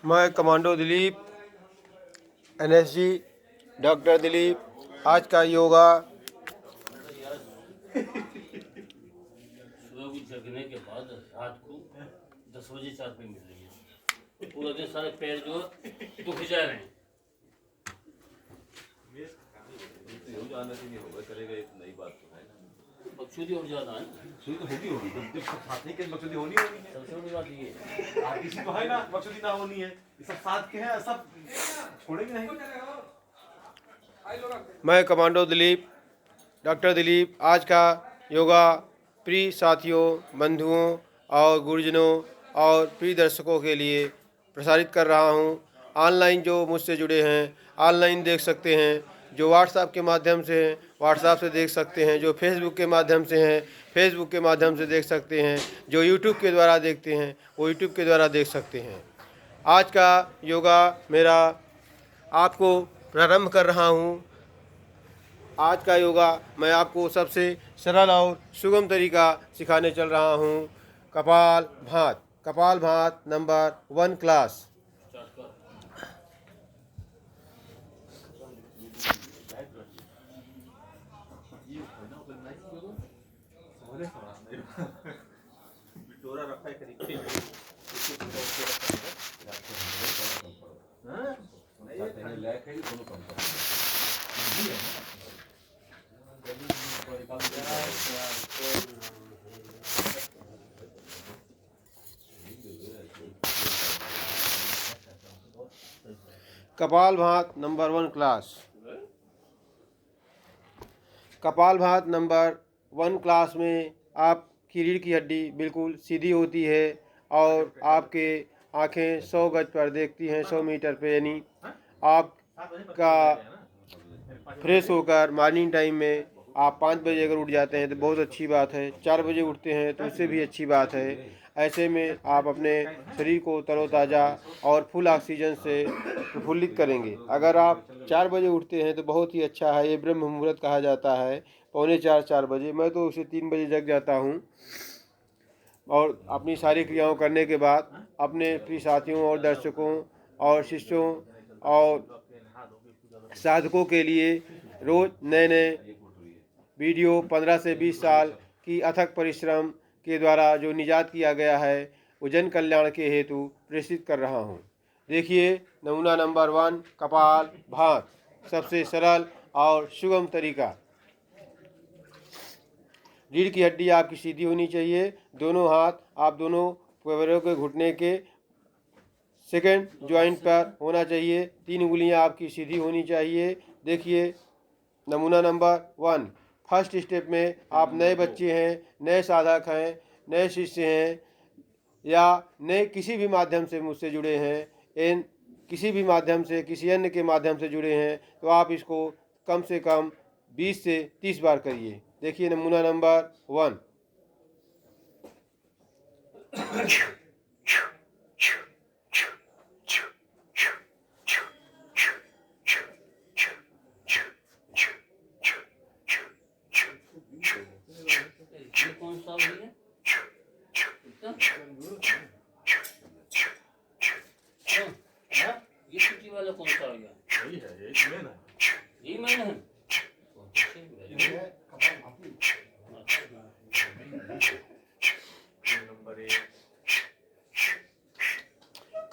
मैं commando Dilip, NSG, doctor Dilip. आज का योगा सुबह को जगने के बाद रात को 10 बजे 4 पे मिल रही है। पूरा दिन सारे पैर जो दुख जा रहे हैं। नई बात तो है ना, बकचोदी और ज्यादा है। बकचोदी तो होगी जब साथ के बकचोदी होनी है। सबसे बड़ी बात ये है किसी तो है ना बकचोदी ना होनी है, ये सब साथ के हैं, सब छोड़ेंगे नहीं। मैं कमांडो दिलीप, डॉक्टर दिलीप आज का योगा प्रिय साथियों, बंधुओं और गुरुजनों और प्रिय दर्शकों के लिए प्रसारित कर रहा हूं। ऑनलाइन जो मुझसे जुड़े हैं ऑनलाइन देख सकते हैं, जो व्हाट्सएप के माध्यम से हैं व्हाट्सएप से देख सकते हैं, जो फेसबुक के माध्यम से हैं फेसबुक के माध्यम से देख सकते हैं, जो यूट्यूब के द्वारा देखते हैं वो यूट्यूब के द्वारा देख सकते हैं। आज का योगा मेरा आपको प्रारंभ कर रहा हूं। आज का योगा मैं आपको सबसे सरल और सुगम तरीका सिखाने चल रहा हूँ। कपाल भात नंबर 1 क्लास। बिटोरा रखा है करीब कपाल भात नंबर 1 क्लास। कपाल भात नंबर 1 क्लास में आपकी रीढ़ की हड्डी बिल्कुल सीधी होती है और आपके आँखें 100 गज पर देखती हैं, 100 मीटर पे, यानी आपका फ्रेश होकर मॉर्निंग टाइम में आप 5 बजे अगर उठ जाते हैं तो बहुत अच्छी बात है। 4 बजे उठते हैं तो उससे भी अच्छी बात है। ऐसे में आप अपने शरीर को तरोताज़ा और फुल ऑक्सीजन से प्रफुल्लित करेंगे। अगर आप 4 बजे उठते हैं तो बहुत ही अच्छा है, ये ब्रह्म मुहूर्त कहा जाता है। 3:45-4 बजे, मैं तो उसे 3 बजे जग जाता हूँ और अपनी सारी क्रियाओं करने के बाद अपने प्रिय साथियों और दर्शकों और शिष्यों और साधकों के लिए रोज़ नए नए वीडियो 15 से 20 साल की अथक परिश्रम के द्वारा जो निजात किया गया है वो जन कल्याण के हेतु प्रेषित कर रहा हूँ। देखिए नमूना नंबर 1 कपाल भात, सबसे सरल और सुगम तरीका। रीढ़ की हड्डी आपकी सीधी होनी चाहिए। दोनों हाथ आप दोनों पैरों के घुटने के सेकंड जॉइंट पर होना चाहिए। 3 उंगलियां आपकी सीधी होनी चाहिए। देखिए नमूना नंबर 1। फर्स्ट स्टेप में आप नए बच्चे हैं, नए साधक हैं, नए शिष्य हैं या नए किसी भी माध्यम से मुझसे जुड़े हैं, इन किसी भी माध्यम से किसी अन्य के माध्यम से जुड़े हैं तो आप इसको कम से कम 20 से 30 बार करिए। देखिए नमूना नंबर 1। ये कौन सा है? ये छुट्टी वाला कौन सा हो गया? यही है, यही मेन है। ये मैंने है। नंबर 1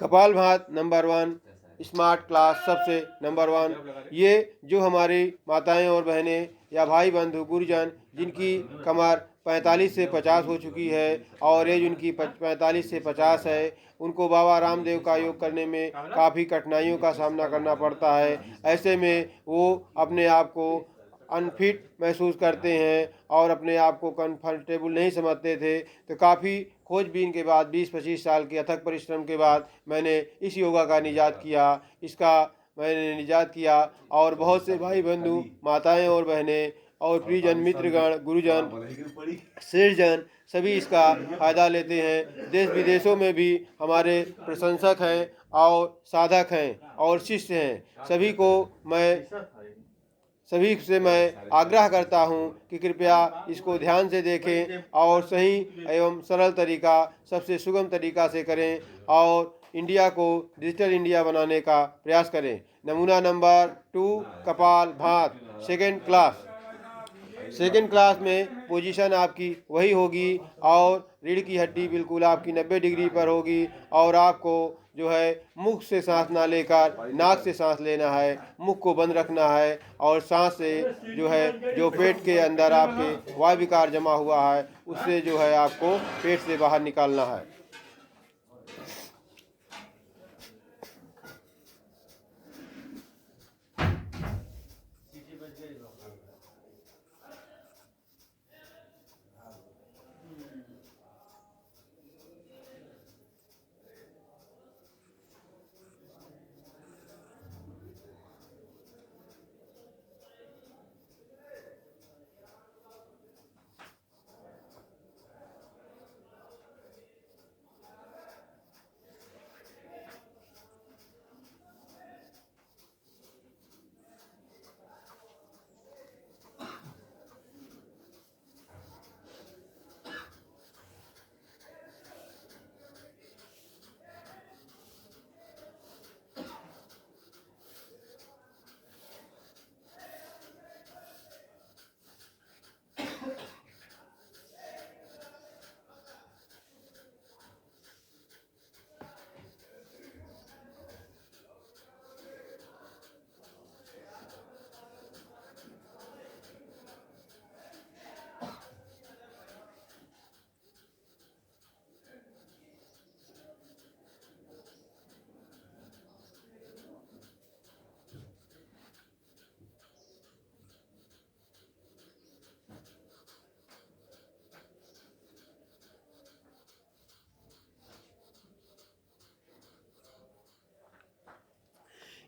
कपाल भात नंबर 1 स्मार्ट क्लास सबसे नंबर 1। ये जो हमारी माताएं और बहनें या भाई बंधु गुरुजन जिनकी कमर 45 से 50 हो चुकी है और एज उनकी 45 से 50 है, उनको बाबा रामदेव का योग करने में काफ़ी कठिनाइयों का सामना करना पड़ता है। ऐसे में वो अपने आप को अनफिट महसूस करते हैं और अपने आप को कंफर्टेबल नहीं समझते थे। तो काफ़ी खोजबीन के बाद 20-25 साल के अथक परिश्रम के बाद मैंने इस योगा का निजात किया। इसका मैंने निजात किया और बहुत से भाई बंधु, माताएं और बहनें और प्रियजन, मित्रगण, गुरुजन, श्रेष्ठजन सभी इसका फ़ायदा लेते हैं। देश विदेशों में भी हमारे प्रशंसक हैं और साधक हैं और शिष्य हैं। सभी को मैं सभी से मैं आग्रह करता हूं कि कृपया इसको ध्यान से देखें और सही एवं सरल तरीका, सबसे सुगम तरीका से करें और इंडिया को डिजिटल इंडिया बनाने का प्रयास करें। नमूना नंबर 2 कपाल भात सेकेंड क्लास में पोजीशन आपकी वही होगी और रीढ़ की हड्डी बिल्कुल आपकी 90 डिग्री पर होगी और आपको जो है मुख से सांस ना लेकर नाक से सांस लेना है, मुख को बंद रखना है और सांस से जो है जो पेट के अंदर आपके वायु विकार जमा हुआ है उससे जो है आपको पेट से बाहर निकालना है।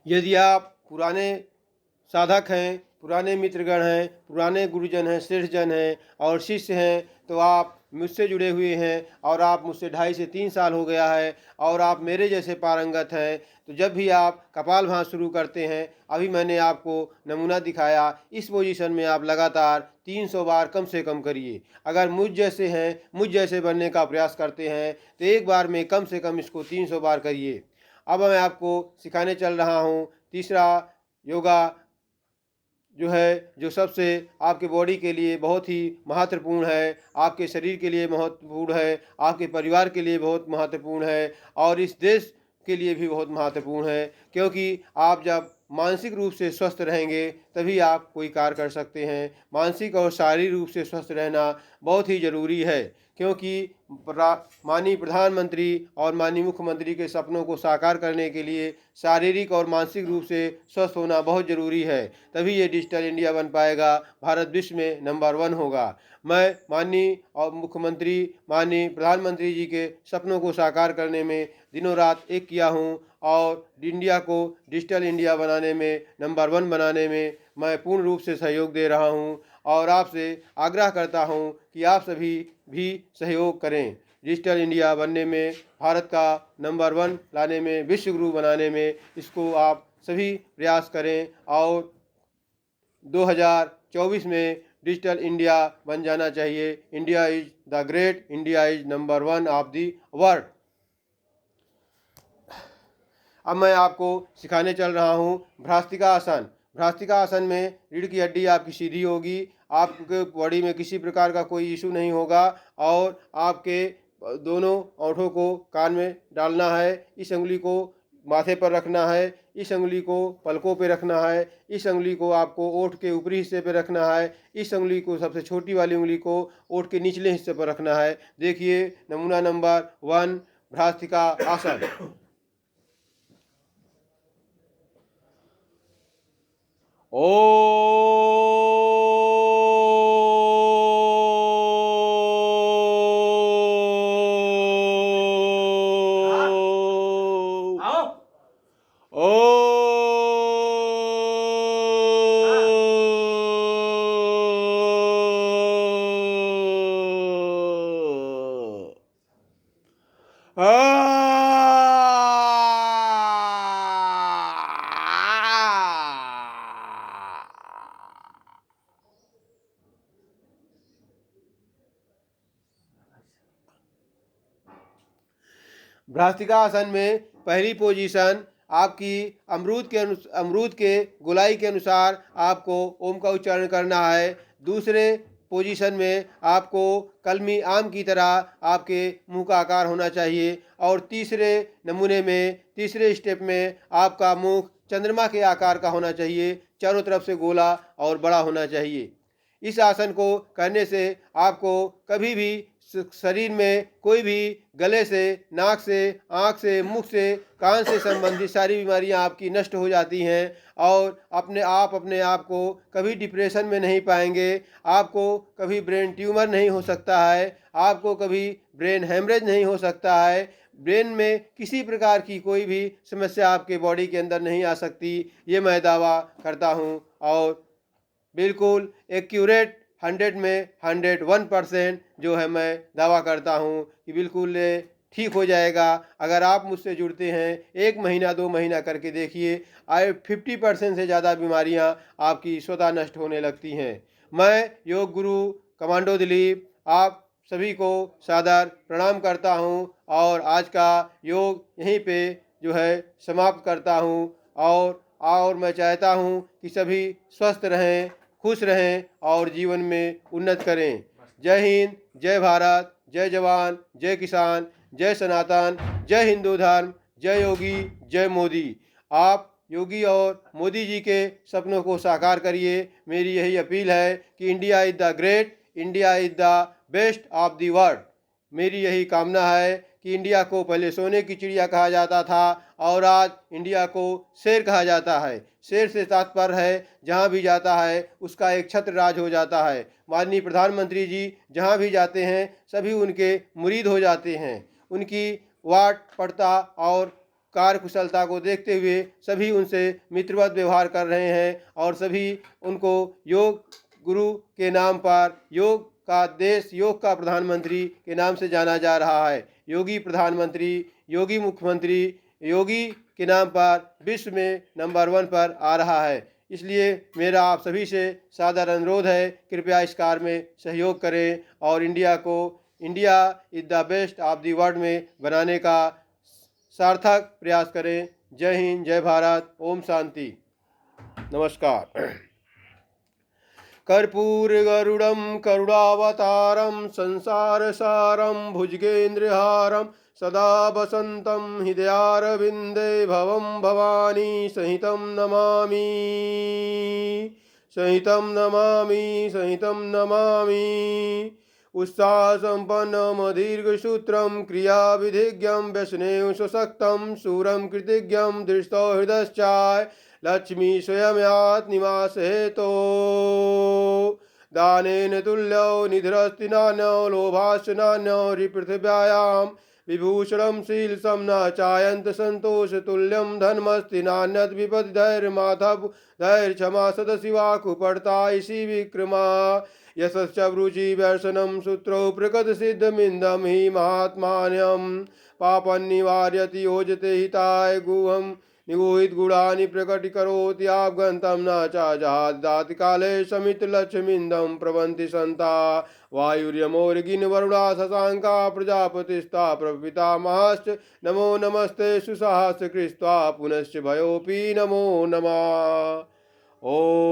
यदि आप पुराने साधक हैं, पुराने मित्रगण हैं, पुराने गुरुजन हैं, श्रेष्ठ जन हैं और शिष्य हैं तो आप मुझसे जुड़े हुए हैं और आप मुझसे 2.5 से 3 साल हो गया है और आप मेरे जैसे पारंगत हैं, तो जब भी आप कपालभाति शुरू करते हैं, अभी मैंने आपको नमूना दिखाया, इस पोजीशन में आप लगातार 300 बार कम से कम करिए। अगर मुझ जैसे हैं, मुझ जैसे बनने का प्रयास करते हैं तो एक बार में कम से कम इसको 300 बार करिए। अब मैं आपको सिखाने चल रहा हूँ तीसरा योगा जो है, जो सबसे आपके बॉडी के लिए बहुत ही महत्वपूर्ण है, आपके शरीर के लिए महत्वपूर्ण है, आपके परिवार के लिए बहुत महत्वपूर्ण है और इस देश के लिए भी बहुत महत्वपूर्ण है, क्योंकि आप जब मानसिक रूप से स्वस्थ रहेंगे तभी आप कोई कार्य कर सकते हैं। मानसिक और शारीरिक रूप से स्वस्थ रहना बहुत ही ज़रूरी है, क्योंकि माननीय प्रधानमंत्री और माननीय मुख्यमंत्री के सपनों को साकार करने के लिए शारीरिक और मानसिक रूप से स्वस्थ होना बहुत ज़रूरी है, तभी ये डिजिटल इंडिया बन पाएगा, भारत विश्व में नंबर 1 होगा। मैं माननीय और मुख्यमंत्री, माननीय प्रधानमंत्री जी के सपनों को साकार करने में दिनों रात एक किया हूँ और इंडिया को डिजिटल इंडिया बनाने में, नंबर 1 बनाने में मैं पूर्ण रूप से सहयोग दे रहा हूँ और आपसे आग्रह करता हूँ कि आप सभी भी सहयोग करें। डिजिटल इंडिया बनने में, भारत का नंबर 1 लाने में, विश्व गुरु बनाने में इसको आप सभी प्रयास करें और 2024 में डिजिटल इंडिया बन जाना चाहिए। India is the great, India is number 1 of the world. अब मैं आपको सिखाने चल रहा हूँ भ्रास्तिका आसन। भ्रास्तिका आसन में रीढ़ की हड्डी आपकी सीधी होगी, आपके बॉडी में किसी प्रकार का कोई इशू नहीं होगा और आपके दोनों ओंठों को कान में डालना है, इस उंगली को माथे पर रखना है, इस उंगली को पलकों पे रखना है, इस उंगली को आपको ओंठ के ऊपरी हिस्से पे रखना है, इस उंगली को, सबसे छोटी वाली उंगली को ओंठ के निचले हिस्से पर रखना है। देखिए नमूना नंबर 1 भ्रास्तिका आसन। आओ। भ्रास्तिकासन में पहली पोजीशन आपकी अमरूद के गोलाई के अनुसार आपको ओम का उच्चारण करना है। दूसरे पोजीशन में आपको कलमी आम की तरह आपके मुंह का आकार होना चाहिए। और तीसरे नमूने में, तीसरे स्टेप में आपका मुख चंद्रमा के आकार का होना चाहिए, चारों तरफ से गोला और बड़ा होना चाहिए। इस आसन को करने से आपको कभी भी शरीर में कोई भी गले से, नाक से, आँख से, मुख से, कान से संबंधित सारी बीमारियां आपकी नष्ट हो जाती हैं और अपने आप को कभी डिप्रेशन में नहीं पाएंगे। आपको कभी ब्रेन ट्यूमर नहीं हो सकता है, आपको कभी ब्रेन हेमरेज नहीं हो सकता है, ब्रेन में किसी प्रकार की कोई भी समस्या आपके बॉडी के अंदर नहीं आ सकती। ये मैं दावा करता हूँ और बिल्कुल एक्यूरेट 100 में 101% जो है मैं दावा करता हूँ कि बिल्कुल ठीक हो जाएगा। अगर आप मुझसे जुड़ते हैं 1 महीना 2 महीना करके देखिए, 50% से ज़्यादा बीमारियाँ आपकी स्वतः नष्ट होने लगती हैं। मैं योग गुरु कमांडो दिलीप आप सभी को सादर प्रणाम करता हूँ और आज का योग यहीं पे जो है समाप्त करता हूँ। और मैं चाहता हूँ कि सभी स्वस्थ रहें, खुश रहें और जीवन में उन्नत करें। जय हिंद, जय भारत, जय जवान, जय किसान, जय सनातन, जय हिंदू धर्म, जय योगी, जय मोदी। आप योगी और मोदी जी के सपनों को साकार करिए। मेरी यही अपील है कि India is the great, India is the best of the world. मेरी यही कामना है कि इंडिया को पहले सोने की चिड़िया कहा जाता था और आज इंडिया को शेर कहा जाता है। शेर से तात्पर्य है जहाँ भी जाता है उसका एक छत्र राज हो जाता है। माननीय प्रधानमंत्री जी जहाँ भी जाते हैं सभी उनके मुरीद हो जाते हैं। उनकी वाट पड़ता और कार्यकुशलता को देखते हुए सभी उनसे मित्रवत व्यवहार कर रहे हैं और सभी उनको योग गुरु के नाम पर, योग का देश, योग का प्रधानमंत्री के नाम से जाना जा रहा है। योगी प्रधानमंत्री, योगी मुख्यमंत्री, योगी के नाम पर विश्व में नंबर 1 पर आ रहा है। इसलिए मेरा आप सभी से सादर अनुरोध है, कृपया इस कार्य में सहयोग करें और इंडिया को India is the best of the world में बनाने का सार्थक प्रयास करें। जय हिंद, जय भारत, ओम शांति, नमस्कार। कर्पूरगरुडं करुणावतारं संसारसारं भुजगेन्द्रहारं सदा वसन्तं हृदयारविन्दे भवं भवानी सहितं नमामि, सहितं नमामि, सहितं नमामि। उत्साहसम्पन्नं दीर्घसूत्रं क्रियाविधिज्ञं व्यसनेन सशक्तं शूरं कृतिज्ञं दृष्टो हृदश्चाय लक्ष्मी स्वयं निवास हेतो दानेन तुल्यो निधिरस्ति नान्यो लोभाश्च नान्यो पृथिव्यायां विभूषणं शीलसं न चायन्त संतोष तुल्यं धनमस्ति नान्यत् विपदि धैर्यमाधव धैर्य क्षमा सदशिवा कुपर्ता इसी विक्रमा यशश्च वृचि व्यसनं सूत्रो प्रकट सिद्धमिन्दं हि महात्मान्यं पापन्निवार्यति योजते हिताय गुहं निगूहित गुणानि प्रकटीकरोति आपगन्तं न च जहादाति काले समित लक्ष्मीन्दं प्रवन्ति सन्ता वायुर्यमोर्गिन वरुणा शशांका प्रजापतिस्ता प्रपितामहश्च नमो नमस्ते सुसाहस कृत्वा पुनश्च भयोऽपि नमो नमः। ओम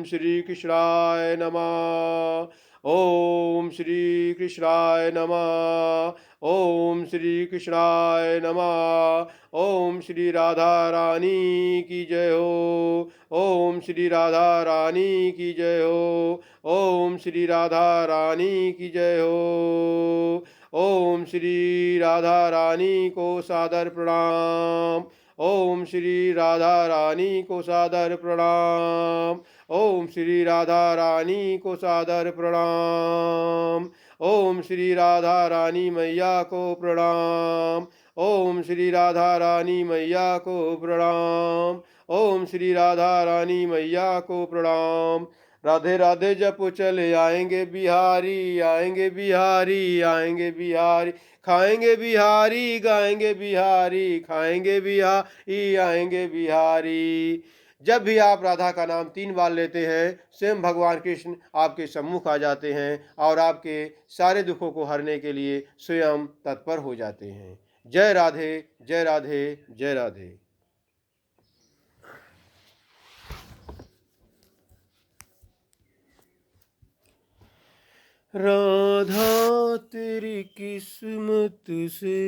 श्री कृष्णाय नमः, ओम श्री कृष्णाय नमः, ओम श्री कृष्णाय नमः। ओम श्री राधा रानी की जय हो, ओम श्री राधा रानी की जय हो, ओम श्री राधा रानी की जय हो। ओम श्री राधा रानी को सादर प्रणाम, ओम श्री राधा रानी को सादर प्रणाम, ओम श्री राधा रानी को सादर प्रणाम, ओम श्री राधा रानी मैया को प्रणाम, ओम श्री राधा रानी मैया को प्रणाम, ओम श्री राधा रानी मैया को प्रणाम। राधे राधे जप चले आएंगे बिहारी, आएंगे बिहारी, आएंगे बिहारी, खाएंगे बिहारी, गाएंगे बिहारी, खाएंगे बिहारी, आएंगे बिहारी। जब भी आप राधा का नाम 3 बार लेते हैं, स्वयं भगवान कृष्ण आपके सम्मुख आ जाते हैं और आपके सारे दुखों को हरने के लिए स्वयं तत्पर हो जाते हैं। जय राधे, जय राधे, जय राधे। राधा तेरी किस्मत से